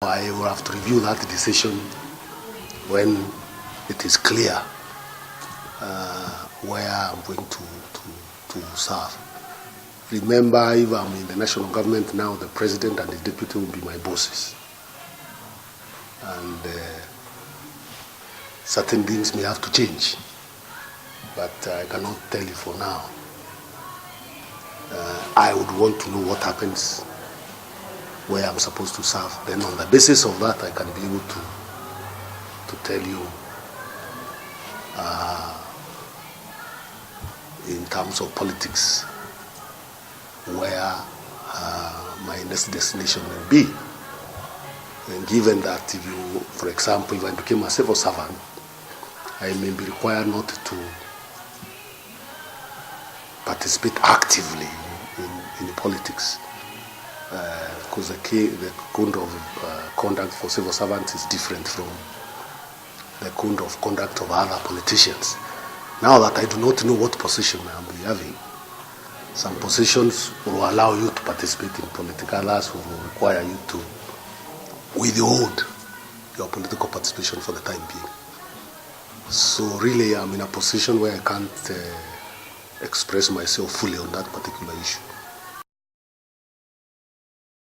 I will have to review that decision when it is clear where I'm going to serve. Remember, if I'm in the national government now, the president and the deputy will be my bosses. And certain things may have to change, but I cannot tell you for now. I would want to know what happens where I'm supposed to serve. Then on the basis of that, I can be able to tell you in terms of politics where my next destination will be. And given that, if you, for example, if I became a civil servant, I may be required not to participate actively in politics, because the code of conduct for civil servants is different from the code of conduct of other politicians. Now that I do not know what position I will be having, some positions will allow you to participate in politics, others will require you to withhold your political participation for the time being. So really, I'm in a position where I can't express myself fully on that particular issue.